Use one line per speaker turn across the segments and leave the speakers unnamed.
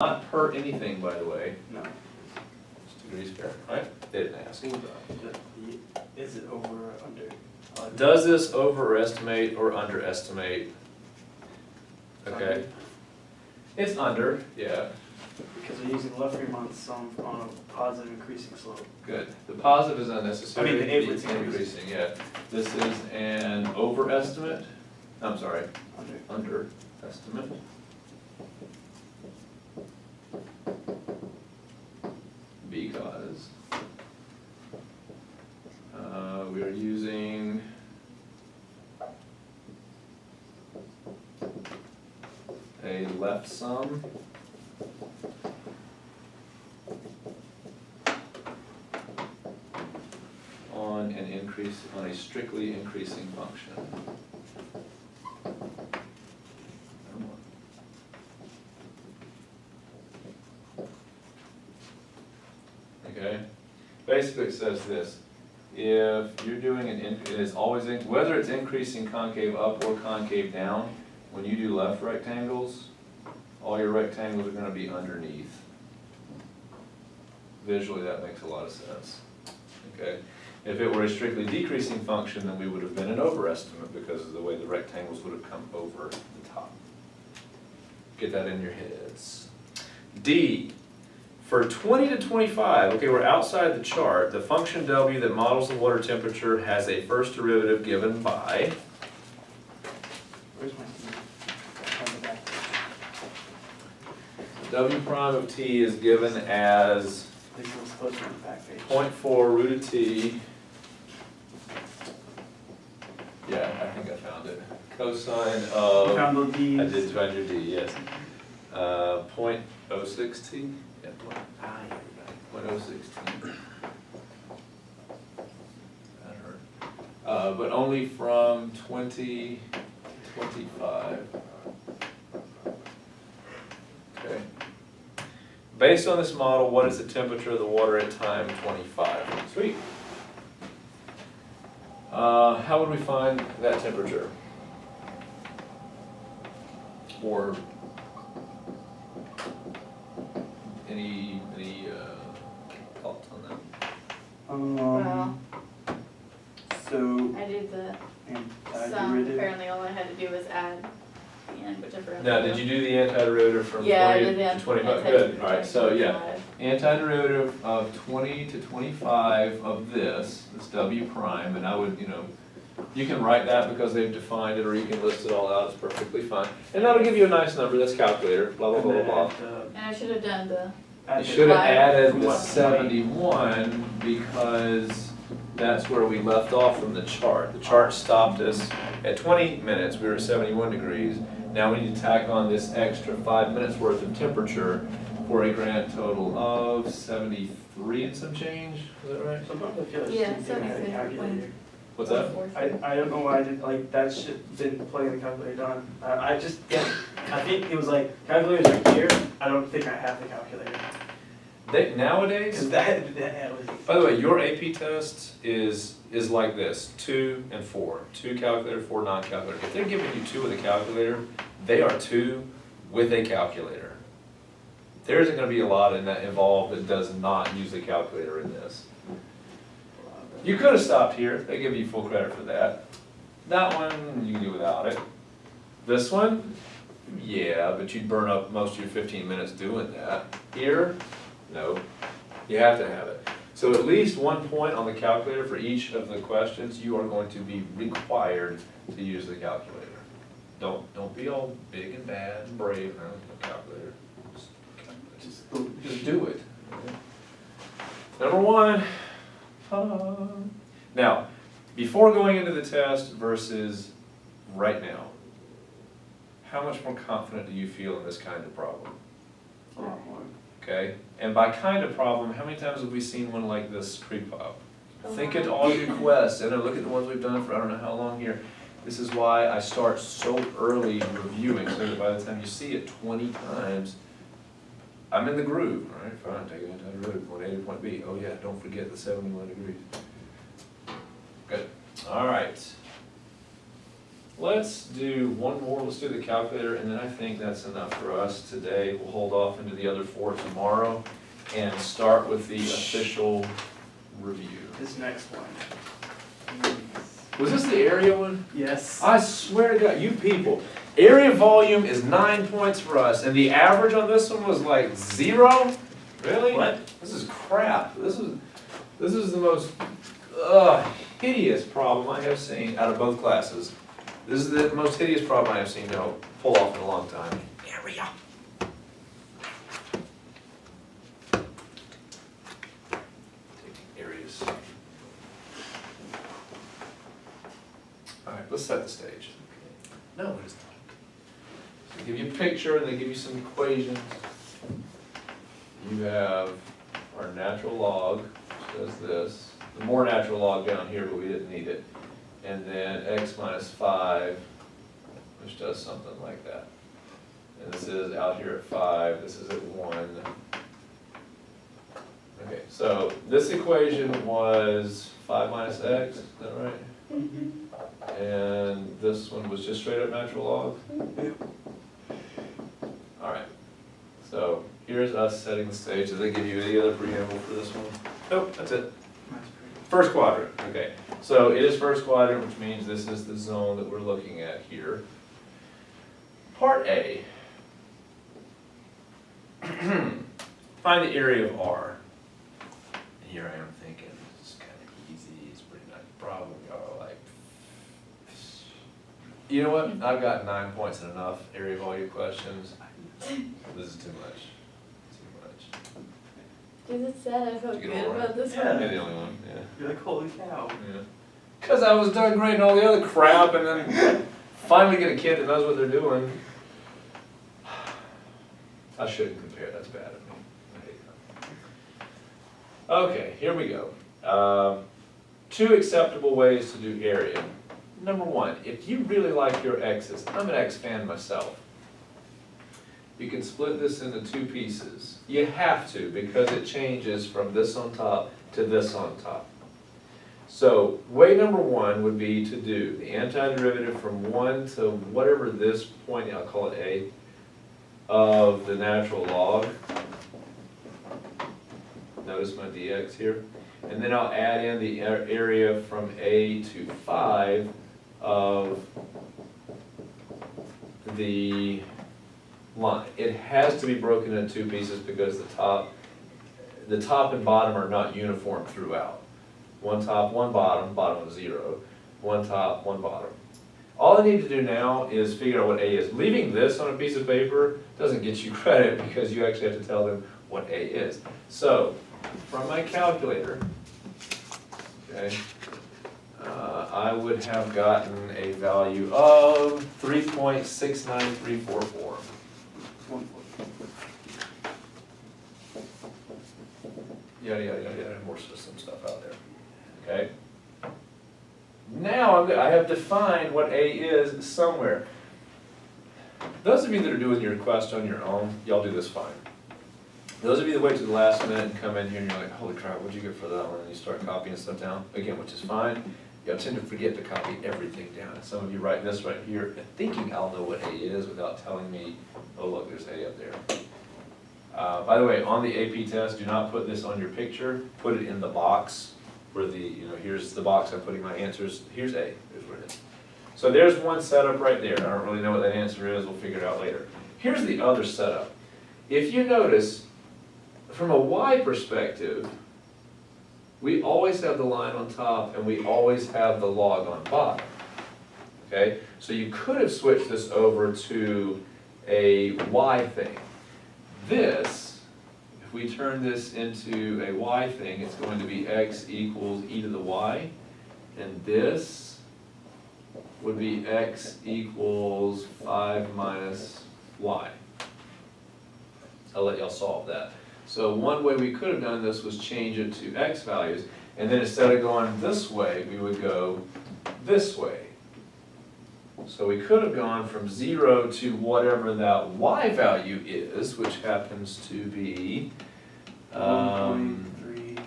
Not per anything, by the way.
No.
It's degrees Fahrenheit. They didn't ask.
Is it over or under?
Does this overestimate or underestimate? Okay. It's under, yeah.
Because we're using left Fremont sum on a positive increasing slope.
Good. The positive is unnecessary.
I mean, the
It's
increasing.
increasing, yeah. This is an overestimate. I'm sorry,
Under.
underestimate. Because we are using a left sum on an increase, on a strictly increasing function. Okay, basically it says this: if you're doing it is always whether it's increasing concave up or concave down, when you do left rectangles, all your rectangles are going to be underneath. Visually, that makes a lot of sense. Okay, if it were a strictly decreasing function, then we would have been an overestimate because of the way the rectangles would have come over the top. Get that in your heads. D. For 20 to 25, okay, we're outside the chart. The function W that models the water temperature has a first derivative given by.
Where's my on the back?
W prime of t is given as
This was supposed to be on the back page.
0.4 root of t. Yeah, I think I found it. Cosine
You
of.
found the D's.
I did find your d, yes. 0.06 t. Yeah,
Ah, yeah, you got it.
0.016. That hurt. But only from 20 to 25. Okay. Based on this model, what is the temperature of the water at time 25? Sweet. How would we find that temperature? Or any thoughts on that?
Well,
So,
I did the
and
sum,
derivative.
apparently all I had to do was add the end, whichever.
Now, did you do the antiderivative from
Yeah, I
20
did the
to 25?
antiderivative
Good,
from
all right, so yeah.
25.
Antiderivative of 20 to 25 of this W prime, and I would, you can write that because they've defined it, or you can list it all out, it's perfectly fine. And that'll give you a nice number, that's calculator, blah, blah, blah, blah, blah.
And I should have done the,
You should have added the
What?
71 because that's where we left off from the chart. The chart stopped us at 20 minutes, we were at 71 degrees. Now we need to tack on this extra 5 minutes worth of temperature for a grand total of 73 and some change, is that right?
Sometimes I feel like
Yeah,
I didn't have a
73.
calculator.
What's that?
I don't know why I did, like, that shit didn't play in the calculator on. I just, yeah, I think it was like, calculators are here, I don't think I have the calculator.
Nowadays,
Cause that was.
by the way, your AP test is like this, 2 and 4. 2 calculator, 4 non-calculator. If they're giving you 2 with a calculator, they are 2 with a calculator. There isn't gonna be a lot in that involved that does not use a calculator in this. You could have stopped here, they give you full credit for that. That one, you can do without it. This one, yeah, but you'd burn up most of your 15 minutes doing that. Here, no, you have to have it. So at least 1 point on the calculator for each of the questions, you are going to be required to use the calculator. Don't be all big and bad and brave, no calculator. Just do it. Number 1. Now, before going into the test versus right now, how much more confident do you feel in this kind of problem?
A lot more.
Okay, and by kind of problem, how many times have we seen one like this creep up? Think at all your quests, and then look at the ones we've done for I don't know how long here. This is why I start so early reviewing, so that by the time you see it 20 times, I'm in the groove. All right, fine, take it antiderivative, point A to point B. Oh yeah, don't forget the 71 degrees. Good, all right. let's do one more, let's do the calculator, and then I think that's enough for us today. We'll hold off into the other four tomorrow and start with the official review.
This next one.
Was this the area one?
Yes.
I swear to God, you people, area volume is 9 points for us, and the average on this one was like 0? Really?
What?
This is crap. This is the most hideous problem I have seen out of both classes. This is the most hideous problem I have seen pull off in a long time. Area. Taking areas. Alright, let's set the stage. No, it is not. So give you a picture and they give you some equations. You have our natural log, which does this. The more natural log down here, but we didn't need it. And then x minus 5, which does something like that. And this is out here at 5, this is at 1. Okay, so this equation was 5 minus x, is that right? And this one was just straight up natural log? Alright, so here's us setting the stage. Did they give you any other preamble for this one? Nope, that's it. First quadrant, okay. So it is first quadrant, which means this is the zone that we're looking at here. Part A. Find the area of R. And here I am thinking, it's kind of easy, it's a pretty nice problem. Y'all are like, you know what? I've got 9 points and enough area volume questions. This is too much.
Is it sad? I felt
Did you
good
get all right?
about this
Yeah.
one.
You're the only one, yeah.
You're like, holy cow.
Yeah. Cause I was done grading all the other crap and then finally get a kid that knows what they're doing. I shouldn't compare, that's bad of me. I hate that. Okay, here we go. 2 acceptable ways to do area. Number 1, if you really like your x's, I'm an x fan myself. You can split this into 2 pieces. You have to because it changes from this on top to this on top. So way number 1 would be to do the antiderivative from 1 to whatever this point, I'll call it A, of the natural log. Notice my dx here. And then I'll add in the area from A to 5 of the line. It has to be broken into 2 pieces because the top and bottom are not uniform throughout. One top, one bottom, bottom of 0. One top, one bottom. All I need to do now is figure out what A is. Leaving this on a piece of paper doesn't get you credit because you actually have to tell them what A is. So, from my calculator, okay, I would have gotten a value of 3.69344. Yada, yada, yada, yada, more system stuff out there, okay? Now I have defined what A is somewhere. Those of you that are doing your quest on your own, y'all do this fine. Those of you that wait to the last minute and come in here and you're like, holy crap, what'd you get for that one? And you start copying stuff down, again, which is fine. Y'all tend to forget to copy everything down. And some of you write this right here, thinking I'll know what A is without telling me, oh look, there's A up there. By the way, on the AP test, do not put this on your picture, put it in the box where here's the box I'm putting my answers, here's A, here's where it is. So there's one setup right there. I don't really know what that answer is, we'll figure it out later. Here's the other setup. If you notice, from a Y perspective, we always have the line on top and we always have the log on bottom. Okay? So you could have switched this over to a Y thing. This, if we turn this into a Y thing, it's going to be x equals e to the y. And this would be x equals 5 minus y. I'll let y'all solve that. So one way we could have done this was change it to x values, and then instead of going this way, we would go this way. So we could have gone from 0 to whatever that y value is, which happens to be
1.30655.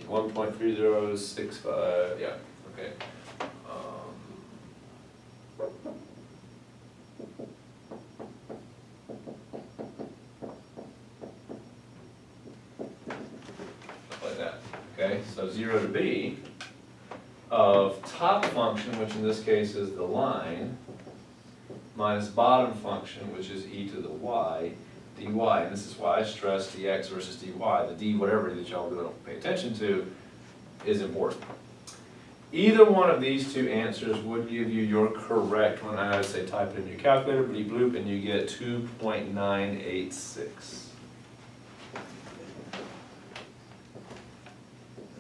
1.3065, yeah, okay. okay, so 0 to b of top function, which in this case is the line, minus bottom function, which is e to the y, dy. And this is why I stress dx versus dy. The d whatever that y'all don't pay attention to is important. Either one of these two answers would give you your correct one. I would say type it in your calculator, bleep bloop, and you get 2.986.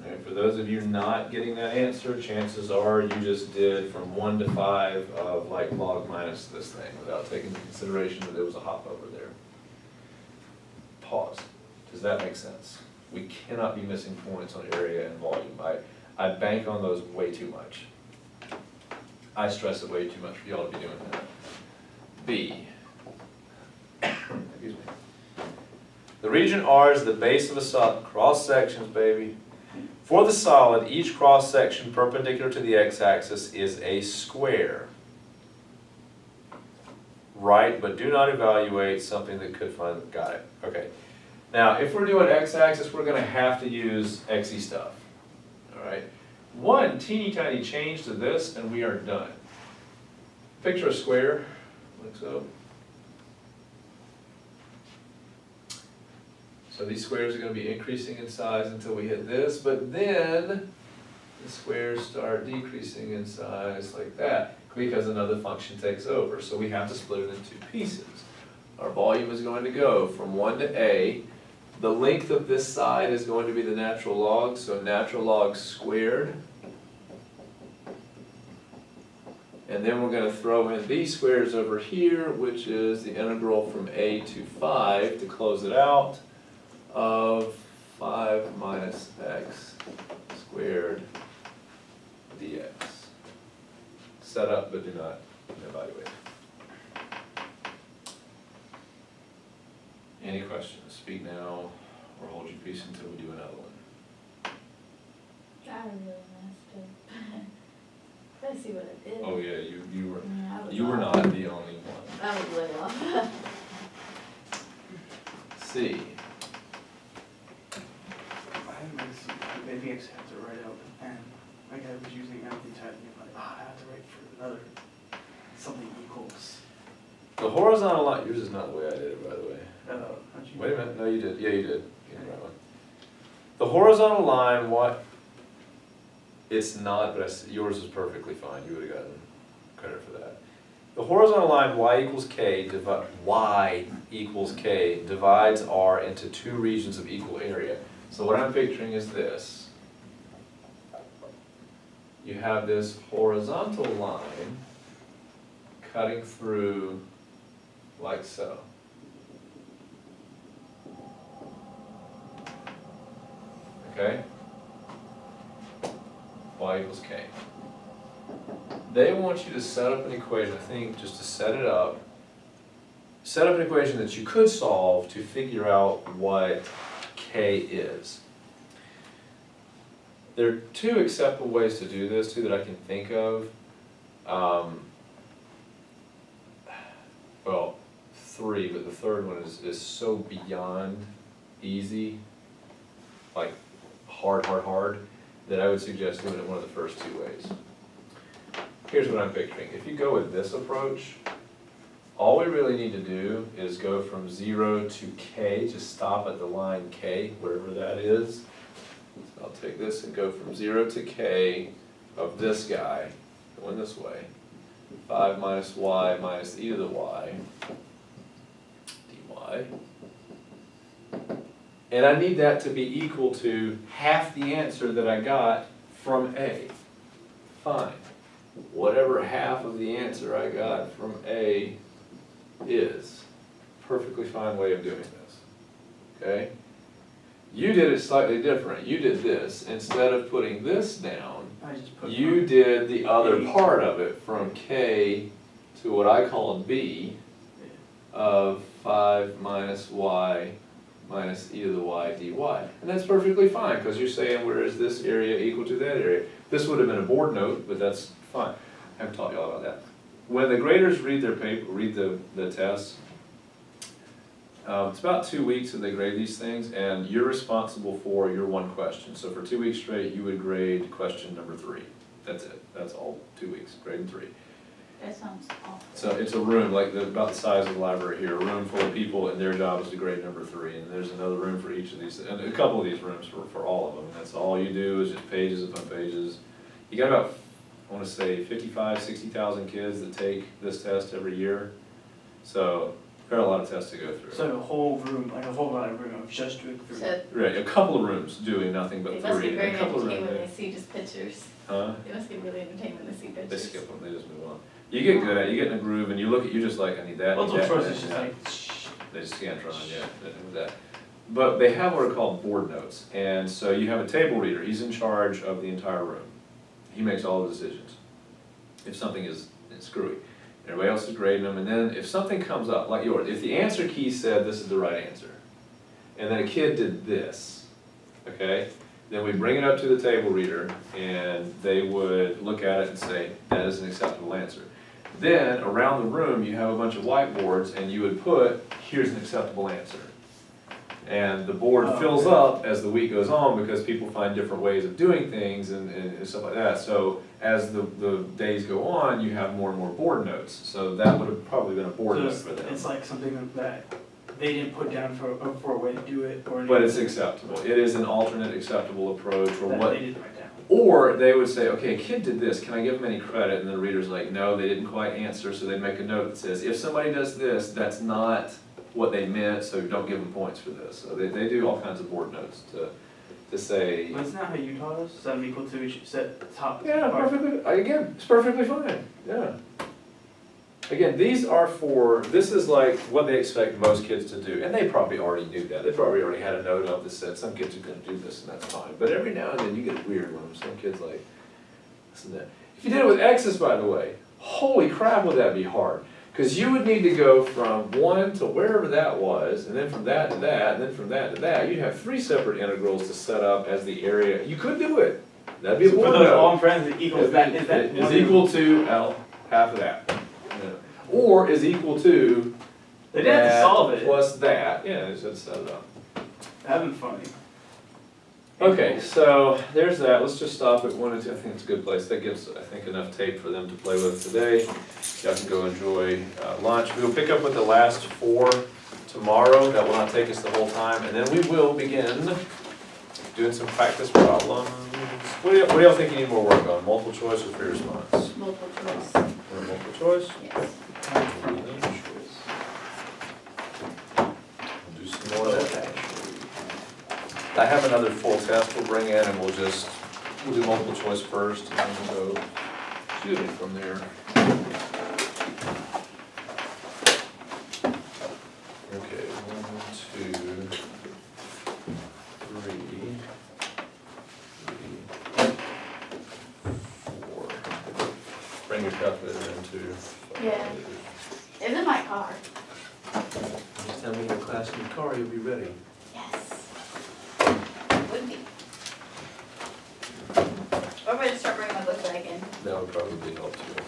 And for those of you not getting that answer, chances are you just did from 1 to 5 of like log minus this thing without taking into consideration that there was a hop over there. Pause. Does that make sense? We cannot be missing points on area and volume. I bank on those way too much. I stress it way too much for y'all to be doing that. B. Excuse me. The region R is the base of a solid. Cross sections, baby. For the solid, each cross section perpendicular to the x-axis is a square. Right, but do not evaluate something that could find. Got it. Okay. Now, if we're doing x-axis, we're going to have to use xy stuff. Alright, one teeny tiny change to this and we are done. Picture a square, like so. So these squares are going to be increasing in size until we hit this, but then the squares start decreasing in size like that because another function takes over. So we have to split it into two pieces. Our volume is going to go from 1 to a. The length of this side is going to be the natural log, so natural log squared. And then we're going to throw in these squares over here, which is the integral from a to 5 to close it out of 5 minus x squared dx. Set up, but do not evaluate. Any questions? Speak now or hold your peace until we do another one.
I really messed up. Let's see what I did.
Oh yeah, you
Yeah, I was
were
off.
not the only one.
I was way off.
C.
I maybe I just have to write out and like I was using empty typing, I'm like, I have to write for another something equals.
The horizontal line, yours is not the way I did it, by the way.
How'd you?
Wait a minute, no you did, yeah you did. You did the right one. The horizontal line, it's not, but yours is perfectly fine, you would have gotten credit for that. The horizontal line y equals k divides R into two regions of equal area. So what I'm picturing is this. You have this horizontal line cutting through like so. Okay? Y equals k. They want you to set up an equation, I think, just to set up an equation that you could solve to figure out what k is. There are two acceptable ways to do this, two that I can think of. Well, three, but the third one is so beyond easy, like hard, that I would suggest doing it one of the first two ways. Here's what I'm picturing. If you go with this approach, all we really need to do is go from 0 to k, just stop at the line k, wherever that is. So I'll take this and go from 0 to k of this guy, going this way. 5 minus y minus e to the y, dy. And I need that to be equal to half the answer that I got from A. Fine. Whatever half of the answer I got from A is. Perfectly fine way of doing this. Okay? You did it slightly different. You did this. Instead of putting this down,
I just put
you did the other part of it from K to what I call B of 5 minus y minus e to the y dy. And that's perfectly fine, because you're saying where is this area equal to that area. This would have been a board note, but that's fine. I haven't taught y'all about that. When the graders read their paper, read the test, It's about 2 weeks that they grade these things, and you're responsible for your one question. So for 2 weeks straight, you would grade question number 3. That's it. That's all, 2 weeks, grading 3.
That sounds awful.
So it's a room, about the size of the library here, a room full of people, and their job is to grade number 3. And there's another room for each of these, and a couple of these rooms for all of them. That's all you do is just pages upon pages. You got about, I wanna say 55, 60,000 kids that take this test every year. So, there are a lot of tests to go through.
So a whole room, like a whole lot of room of just doing food.
So
Right, a couple of rooms doing nothing but
they must
3.
be
A
very
couple of
entertained when they
rooms,
see just pictures.
huh?
They must be really entertained when they see pictures.
They skip them, they just move on. You get good at it, you get in a groove, and you're just like, I need that, I need
Multiple
that.
choice
I
is
need
just
that.
like, shh.
They just scantron, yeah, with that. But they have what are called board notes, and so you have a table reader, he's in charge of the entire room. He makes all the decisions. If something is screwy, everybody else is grading them, and then if something comes up, like yours, if the answer key said this is the right answer, and then a kid did this, okay? Then we bring it up to the table reader, and they would look at it and say, that is an acceptable answer. Then, around the room, you have a bunch of whiteboards, and you would put, here's an acceptable answer. And the board
Oh,
fills
okay.
up as the week goes on, because people find different ways of doing things and stuff like that. So, as the days go on, you have more and more board notes, so that would have probably been a board
So
note for them.
it's like something that they didn't put down for a way to do it or anything.
But it's acceptable, it is an alternate acceptable approach, or
That
what.
they didn't write down.
Or they would say, okay, a kid did this, can I give them any credit? And the reader's like, no, they didn't quite answer, so they make a note that says, if somebody does this, that's not what they meant, so don't give them points for this. So they do all kinds of board notes to say,
But isn't that how you taught us? 7 equal to each set top.
yeah,
part?
perfectly, again, it's perfectly fine, yeah. Again, this is like what they expect most kids to do, and they probably already knew that. They probably already had a note up that said, some kids are gonna do this, and that's fine. But every now and then, you get a weird one, some kids like, this and that. If you did it with X's, by the way, holy crap, would that be hard. Because you would need to go from 1 to wherever that was, and then from that to that, and then from that to that. You'd have 3 separate integrals to set up as the area. You could do it. That'd be a
So
board
put those all
note.
in parentheses equals that, is that
Is
one-
equal to L, half of that. Yeah. Or is equal to
They didn't have to
that
solve it.
plus that. Yeah, they just set it up.
That'd been funny.
Okay, so there's that. Let's just stop at 1 and 2. I think it's a good place. That gives, I think, enough tape for them to play with today. Y'all can go enjoy lunch. We will pick up with the last 4 tomorrow. That will not take us the whole time. And then we will begin doing some practice problems. What do y'all think you need more work on? Multiple choice or free response?
Multiple choice,
Multiple choice?
yes.
Do some more of that. I have another full test we'll bring in, and we'll do multiple choice first, and then we'll go shooting from there. Okay, 1, 2, 3, 4. Bring your calculator into.
Yeah. It's in my car.
Next time we have class in your car, you'll be ready.
Yes. Would be. Or if I just start bringing my book bag in.
That would probably help too.